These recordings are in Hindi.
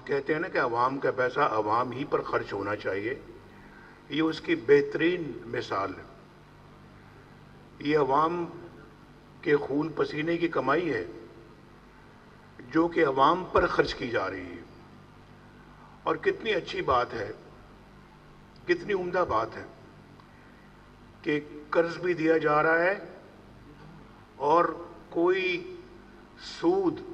कहते हैं ना कि अवाम का पैसा अवाम ही पर खर्च होना चाहिए, ये उसकी बेहतरीन मिसाल है। ये अवाम के खून पसीने की कमाई है जो कि अवाम पर खर्च की जा रही है। और कितनी अच्छी बात है, कितनी उम्दा बात है कि कर्ज भी दिया जा रहा है और कोई सूद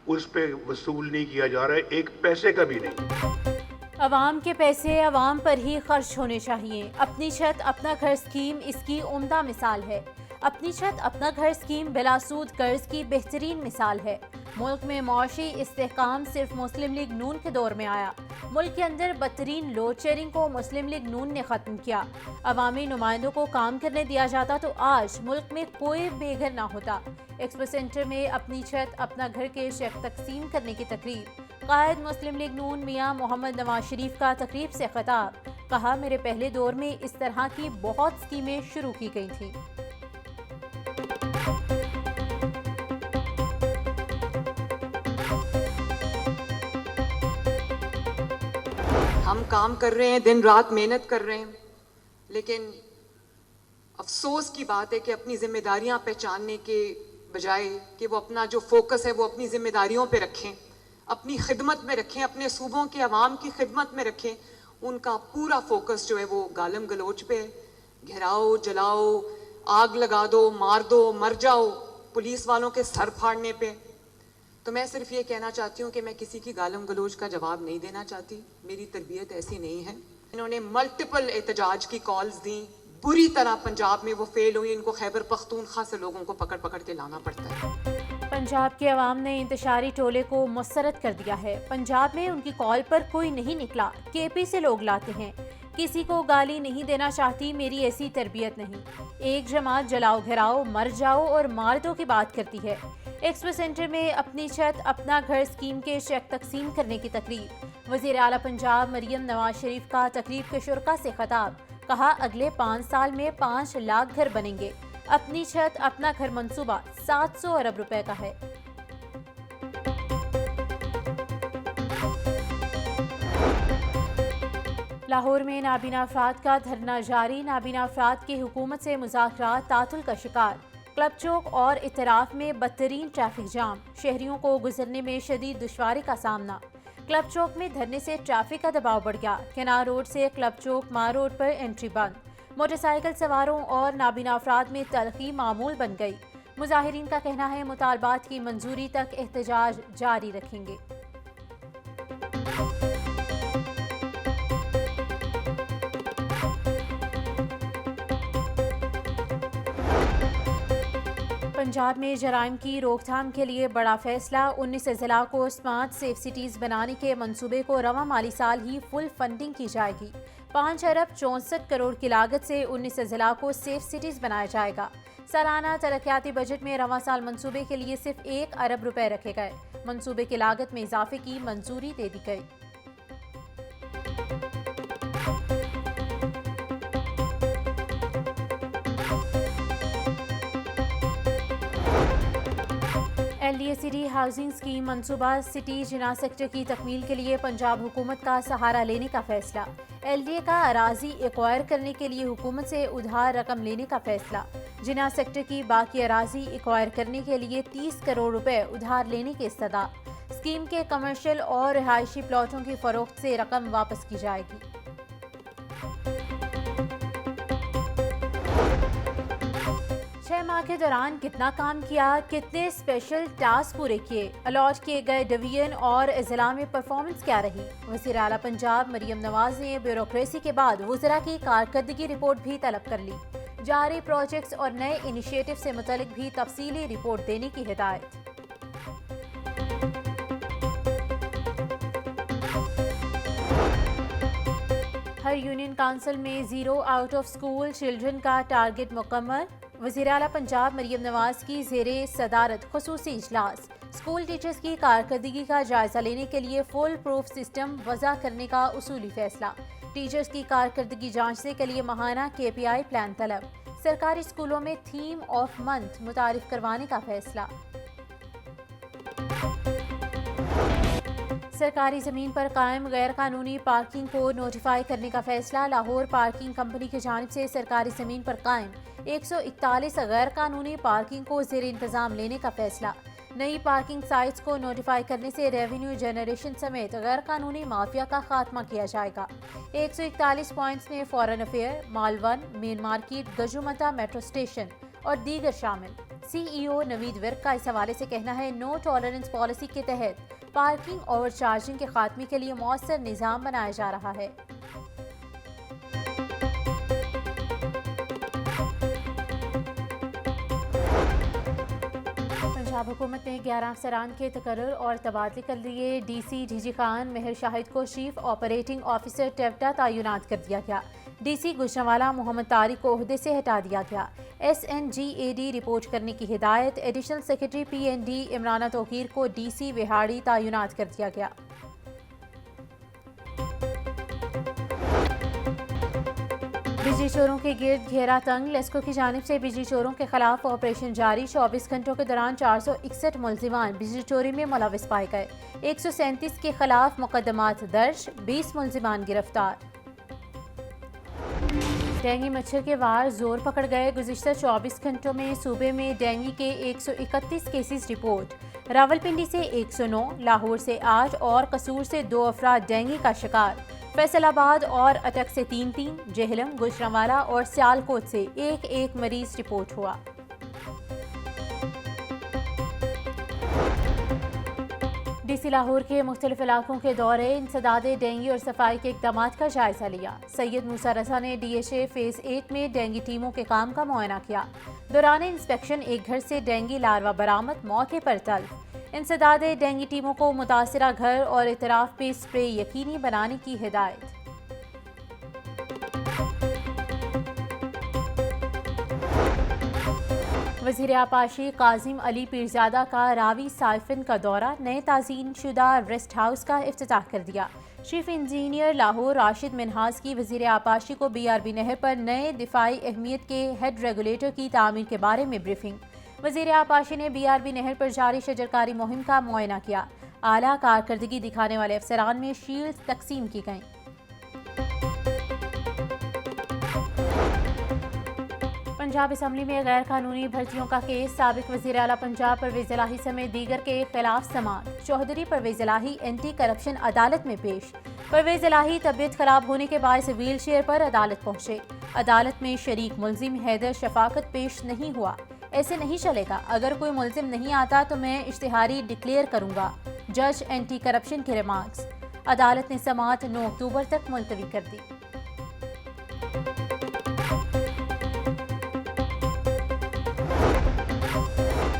उस पे वसूल नहीं किया जा रहा है, एक पैसे का भी नहीं। अवाम के पैसे अवाम पर ही खर्च होने चाहिए। अपनी छत अपना घर स्कीम इसकी उम्दा मिसाल है। अपनी छत अपना घर स्कीम बिलासूद कर्ज की बेहतरीन मिसाल है। मुल्क में मौशी इस्तेहकाम सिर्फ मुस्लिम लीग नून के दौर में आया। मुल्क के अंदर बदतरीन लोड शेयरिंग को मुस्लिम लीग नून ने ख़त्म किया। अवामी नुमाइंदों को काम करने दिया जाता तो आज मुल्क में कोई बेघर ना होता। एक्सपो सेंटर में अपनी छत अपना घर के चेक तकसीम करने की तकरीब। कायद मुस्लिम लीग नून मियां मोहम्मद नवाज शरीफ का तकरीब से खिताब। कहा, मेरे पहले दौर में इस तरह की बहुत स्कीमें शुरू की गई थी। हम काम कर रहे हैं, दिन रात मेहनत कर रहे हैं, लेकिन अफसोस की बात है कि अपनी जिम्मेदारियां पहचानने के बजाय कि वो अपना जो फोकस है वो अपनी जिम्मेदारियों पे रखें, अपनी खिदमत में रखें, अपने सूबों के अवाम की खिदमत में रखें, उनका पूरा फोकस जो है वो गालम गलोच पे है। घेराओ, जलाओ, आग लगा दो, मार दो, मर जाओ, पुलिस वालों के सर फाड़ने पे। तो मैं सिर्फ ये कहना चाहती हूँ कि मैं किसी की गालम गलोच का जवाब नहीं देना चाहती, मेरी तरबियत ऐसी नहीं है। इन्होंने मल्टीपल एहतजाज की कॉल्स दी, बुरी तरह पंजाब में वो फेल हुई, इनको खैबर पख्तूनख्वा से लोगों को पकड़ पकड़ के लाना पड़ता है। पंजाब के अवाम ने इंतशारी टोले को मुस्तरद कर दिया है। पंजाब में उनकी कॉल पर कोई नहीं निकला, केपी से लोग लाते हैं। किसी को गाली नहीं देना चाहती, मेरी ऐसी तरबियत नहीं। एक जमात जलाओ, घेराओ, मर जाओ और मार दो की बात करती है। एक्सपो सेंटर में अपनी छत अपना घर स्कीम के चेक तकसीम करने की तकरीब। वज़ीर आला पंजाब मरियम नवाज शरीफ का तकरीब के शुरका से खिताब। कहा, अगले 5 साल में 5 लाख घर बनेंगे। अपनी छत अपना घर मंसूबा 700 अरब रुपए का है। लाहौर में नाबीना अफराद का धरना जारी। नाबीना अफराद की हुकूमत से मुज़ाकरात तातुल का शिकार। क्लब चौक और इतराफ में बदतरीन ट्रैफिक जाम। शहरियों को गुजरने में शदीद दुश्वारी का सामना। क्लब चौक में धरने से ट्रैफिक का दबाव बढ़ गया। केनार रोड से क्लब चौक मार रोड पर एंट्री बंद। मोटरसाइकिल सवारों और नाबीना अफराद में तलखी मामूल बन गई। मुजाहिरीन का कहना है मुतालबात की मंजूरी तक एहतजाज जारी रखेंगे। पंजाब में जराइम की रोकथाम के लिए बड़ा फैसला। 19 जिला को स्मार्ट सेफ सिटीज़ बनाने के मंसूबे को रवा माली साल ही फुल फंडिंग की जाएगी। 5 अरब 64 करोड़ की लागत से 19 जिला को सेफ सिटीज़ बनाया जाएगा। सालाना तरक्याती बजट में रवा साल मंसूबे के लिए सिर्फ 1 अरब रुपए रखे गए। मंसूबे की लागत में इजाफे की मंजूरी दे दी गई। LDA सिटी हाउसिंग स्कीम मंसूबा सिटी जिना सेक्टर की तकमील के लिए पंजाब हुकूमत का सहारा लेने का फैसला। LDA का अराजी एक्वायर करने के लिए हुकूमत से उधार रकम लेने का फैसला। जिना सेक्टर की बाकी अराजी एक्वायर करने के लिए 30 करोड़ रुपए उधार लेने की इस्तदा। स्कीम के कमर्शियल और रिहायशी प्लॉटों की फरोख्त से रकम वापस की जाएगी। 6 माह के दौरान कितना काम किया, कितने स्पेशल टास्क पूरे किए, अलॉट किए गए डिवीजन और जिला में परफॉर्मेंस क्या रही। वज़ीर आला पंजाब मरियम नवाज ने ब्यूरोक्रेसी के बाद वज़रा की कारकर्दगी रिपोर्ट भी तलब कर ली। जारी प्रोजेक्ट्स और नए इनिशिएटिव से मुतल्लिक भी तफसीली रिपोर्ट देने की हिदायत। हर यूनियन काउंसिल में 0 आउट ऑफ स्कूल चिल्ड्रन का टारगेट मुकम्मल। वज़ीर आला पंजाब मरियम नवाज की ज़ेरे सदारत खुसूसी इजलास। स्कूल टीचर्स की कारकर्दगी का जायजा लेने के लिए फुल प्रूफ सिस्टम वज़ा करने का उसूली फैसला। टीचर्स की कारकर्दगी जांचने के लिए माहाना KPI प्लान तलब। सरकारी स्कूलों में थीम ऑफ मंथ मुतारिफ करवाने का फैसला। सरकारी ज़मीन पर कायम गैर कानूनी पार्किंग को नोटिफाई करने का फैसला। लाहौर पार्किंग कंपनी की जानिब से सरकारी ज़मीन पर कायम 141 गैर कानूनी पार्किंग को ज़ेर इंतज़ाम लेने का फैसला। नई पार्किंग साइट्स को नोटिफाई करने से रेवेन्यू जनरेशन समेत गैर कानूनी माफिया का खात्मा किया जाएगा। 141 पॉइंट्स में foreign affair, Malvan, main market, गजुमता मेट्रो स्टेशन और दीगर शामिल। CEO नवीद विर्क का इस हवाले से कहना है, नो टॉलरेंस पॉलिसी के तहत पार्किंग ओवर चार्जिंग के खात्मे के लिए मौसर निज़ाम बनाया जा रहा है। पंजाब हुकूमत ने 11 अफसरान के तकर्रुर और तबादले कर लिए। DC DG खान मेहर शाहिद को चीफ ऑपरेटिंग ऑफिसर टेवटा तैनात कर दिया गया। DC गुजरांवाला मोहम्मद तारिक को ओहदे से हटा दिया गया। SNGAD रिपोर्ट करने की हिदायत। Additional secretary PND Imrana Tauqeer को DC विहाड़ी तैनात कर दिया गया। बिजली चोरों के गिर्द घेरा तंग। लेस्को की जानिब से बिजली चोरों के खिलाफ ऑपरेशन जारी। 24 घंटों के दौरान 461 मुलजिमान बिजली चोरी में मुलविस पाए गए। 137 के खिलाफ मुकदमात दर्ज, 20 मुलजिमान गिरफ्तार। डेंगू मच्छर के वार जोर पकड़ गए। गुज़िश्ता 24 घंटों में सूबे में डेंगू के 131 केसेस रिपोर्ट। रावलपिंडी से 109, लाहौर से 8 और कसूर से 2 अफराद डेंगू का शिकार। फैसलाबाद और अटक से 3-3, जेहलम, गुजरांवाला और सियालकोट से 1-1 मरीज रिपोर्ट हुआ। DC लाहौर के मुख्तलिफ इलाकों के दौरे, इंसदादे डेंगू और सफाई के इक़दामात का जायजा लिया। सैयद मूसा रजा ने DHA फेज़ 8 में डेंगू टीमों के काम का मुआयना किया। दौरान इंस्पेक्शन एक घर से डेंगू लार्वा बरामद, मौके पर तल्फ। इंसदादे डेंगू टीमों को मुतासिरा घर और इतराफ पे स्प्रे यकीनी बनाने की हिदायत। वज़ीर आपाशी काजिम अली पीरजादा का रावी साइफन का दौरा। नए ताज़ीन शुदा रेस्ट हाउस का इफ्तिताह कर दिया। चीफ इंजीनियर लाहौर राशिद मिनहास की वज़ीर आपाशी को BRB नहर पर नए दिफाई अहमियत के हेड रेगुलेटर की तामीर के बारे में ब्रीफिंग। वज़ीर आपाशी ने BRB नहर पर जारी शजरकारी मुहिम का मुआयना किया। आला कारकर्दगी दिखाने वाले अफसरान में शील्ड तकसीम की गईं। पंजाब असम्बली में गैर कानूनी भर्तियों का केस। साबिक वज़ीर आला पंजाब परवेज़ इलाही समेत दीगर के खिलाफ समाअत। चौधरी परवेज़ इलाही एंटी करप्शन अदालत में पेश। परवेज़ इलाही तबीयत खराब होने के बायस व्हील चेयर पर अदालत पहुंचे। अदालत में शरीक मुलजिम हैदर शफाकत पेश नहीं हुआ। ऐसे नहीं चलेगा, अगर कोई मुलजिम नहीं आता तो मैं इश्तिहारी डिक्लेयर करूंगा। जज एंटी करप्शन के रिमार्क्स। अदालत ने समाअत 9 अक्टूबर तक मुलतवी कर दी।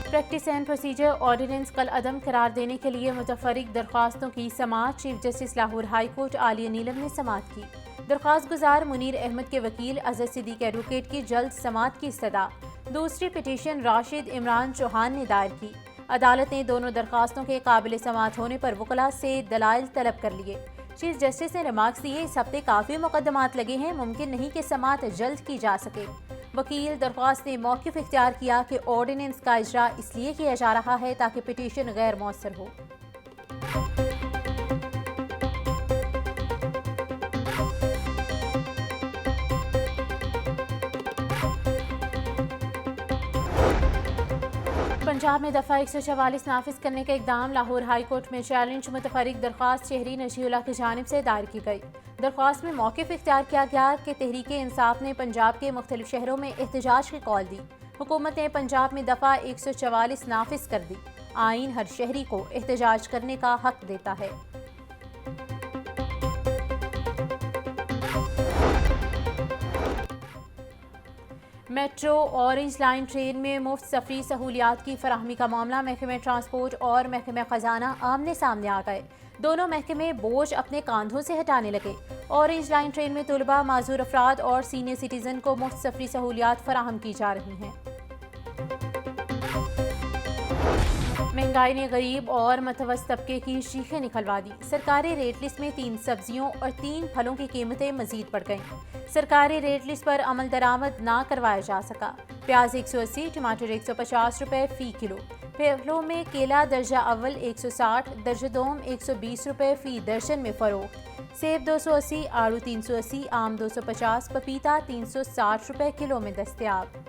प्रैक्टिस एंड प्रोसीजर ऑर्डिनेंस कल अदम करार देने के लिए मुतफरिक दरख्वास्तों की समाअत। Chief justice Lahore high court आलिया नीलम ने समाअत की। दरख्वास्त गुजार मुनीर अहमद के वकील अजहर सिद्दीक एडवोकेट की जल्द समाअत की इस्तदा। दूसरी पिटीशन राशिद इमरान चौहान ने दायर की। अदालत ने दोनों दरख्वास्तों के काबिल समाअत होने पर वकला से दलाइल तलब कर लिए। चीफ जस्टिस ने रिमार्क्स दिए, इस हफ्ते काफ़ी मुकदमात लगे हैं, मुमकिन नहीं कि समाअत जल्द की जा सके। वकील दरख्वास्त ने मौक़िफ़ इख्तियार किया कि ऑर्डिनेंस का इजरा इसलिए किया जा रहा है ताकि पिटीशन गैर मौसर हो। पंजाब में दफ़ा 144 नाफिज करने का इकदाम। लाहौर हाई कोर्ट में चैलेंज मुतफरिक दरख्वास्त शहरी नशीउल्लाह की जानिब से दायर की गई। दरख्वास्त में मौक़िफ़ इख्तियार किया गया कि तहरीक इंसाफ ने पंजाब के मुख्तलिफ शहरों में एहतजाज की कॉल दी। हुकूमत ने पंजाब में दफ़ा 144 नाफिज कर दी। आइन हर शहरी को एहतजाज करने का हक देता है। मेट्रो ऑरेंज लाइन ट्रेन में मुफ्त सफरी सहूलियात की फराहमी का मामला। महकमे ट्रांसपोर्ट और महकमे खजाना आमने सामने आ गए। दोनों महकमे बोझ अपने कांधों से हटाने लगे। ऑरेंज लाइन ट्रेन में तलबा, माजूर अफराद और सीनियर सिटीजन को मुफ्त सफरी सहूलियात फराहम की जा रही हैं। महंगाई ने गरीब और मतवस्त तबके की शीखें निकलवा दी। सरकारी रेट लिस्ट में 3 सब्जियों और 3 फलों की कीमतें मजीद बढ़ गईं। सरकारी रेट लिस्ट पर अमल दरामद ना करवाया जा सका। प्याज 180, टमाटर 150 रुपए फी किलो, फलों में केला दर्जा अव्वल 160, दर्जा दोम 120 रुपये फ़ी दर्जन में फ़रोख्त। सेब 280, आड़ू 380, आम 250, पपीता 360 रुपये किलो में दस्तयाब।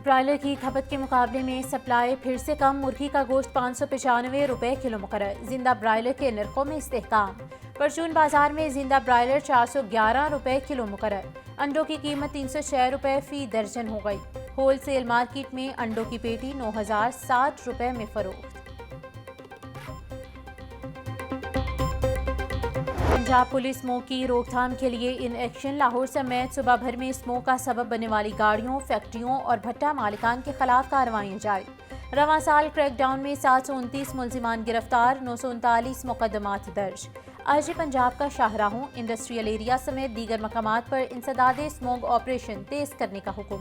ब्रायलर की खपत के मुकाबले में सप्लाई फिर से कम। मुर्गी का गोश्त 595 रुपये किलो मुकर्रर। जिंदा ब्रायलर के नरखों में इस्तेहकाम। परचून बाजार में जिंदा ब्रायलर 411 रुपये किलो मुकर्रर। अंडों की कीमत 306 रुपये फ़ी दर्जन हो गई। होल सेल मार्केट में अंडों की पेटी 9060 रुपये में फ़रोख्त। पंजाब पुलिस स्मोक की रोकथाम के लिए इन एक्शन। लाहौर समेत सुबह भर में स्मोक का सबब बनने वाली गाड़ियों, फैक्ट्रियों और भट्टा मालिकान के खिलाफ कार्रवाइयाँ जारी। रवां साल क्रैकडाउन में 729 मुलजिमान गिरफ्तार, 939 मुकदमात दर्ज। आईजी पंजाब का शाहराहों, इंडस्ट्रियल एरिया समेत दीगर मकामात पर इंसदादे स्मोक ऑपरेशन तेज करने का हुक्म।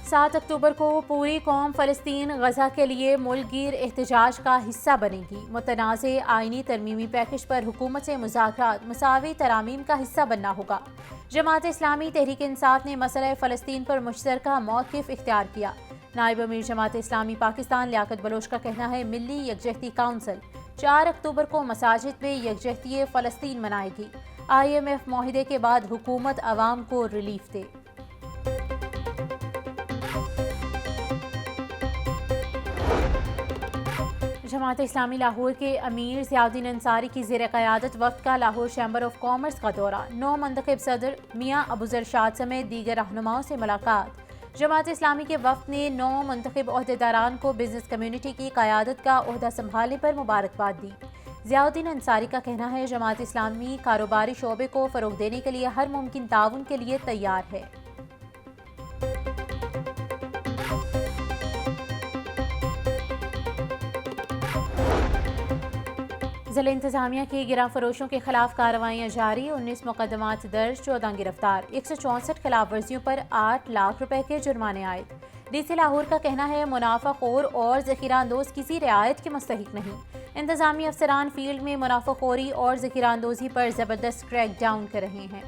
7 अक्टूबर को पूरी कौम फ़लस्तीन गज़ा के लिए मुल्कगीर एहतजाज का हिस्सा बनेगी। मुतनाज़े आइनी तरमीमी पैकेज पर हुकूमत से मुज़ाकरात मसावी तरामीम का हिस्सा बनना होगा। जमात इस्लामी तहरीक इंसाफ ने मसला फ़लस्तीन पर मुश्तरका मौक़िफ़ इख्तियार किया। नायब अमीर जमात इस्लामी पाकिस्तान लियाकत बलोच का कहना है, मिली यकजहती काउंसिल 4 अक्टूबर को मसाजिद में यकजहती फ़लस्तीन मनाएगी। IMF मुआहिदे के बाद हुकूमत अवाम को रिलीफ दे। जमात इस्लामी लाहौर के अमीर ज़ियाउद्दीन अंसारी की ज़ेर क़यादत वफ़द का लाहौर चैम्बर ऑफ कॉमर्स का दौरा। 9 मुंतखब सदर मियाँ अबूज़रशाद समेत दीगर रहनुमाओं से मुलाकात। जमात इस्लामी के वफ़द ने 9 मुंतखब ओहदेदारान को बिजनेस कम्यूनिटी की क़यादत का ओहदा संभालने पर मुबारकबाद दी। ज़ियाउद्दीन अंसारी का कहना है, जमात इस्लामी कारोबारी शोबे को फ़रोग़ देने के लिए हर मुमकिन ताउन के लिए तैयार है। ज़िला इंतज़ामिया की गिरा फरोशों के खिलाफ कार्रवाइयाँ जारी। 19 मुकदमात दर्ज, 14 गिरफ्तार। 164 खिलाफ वर्जियों पर 8 लाख रुपए के जुर्माने आए। DC लाहौर का कहना है, मुनाफाखोर और ज़ख़ीरा अंदोज़ किसी रियायत के मुस्तहिक नहीं। इंतज़ामी अफसरान फील्ड में मुनाफाखोरी और ज़ख़ीरा अंदोज़ी पर ज़बरदस्त क्रैक डाउन कर रहे हैं।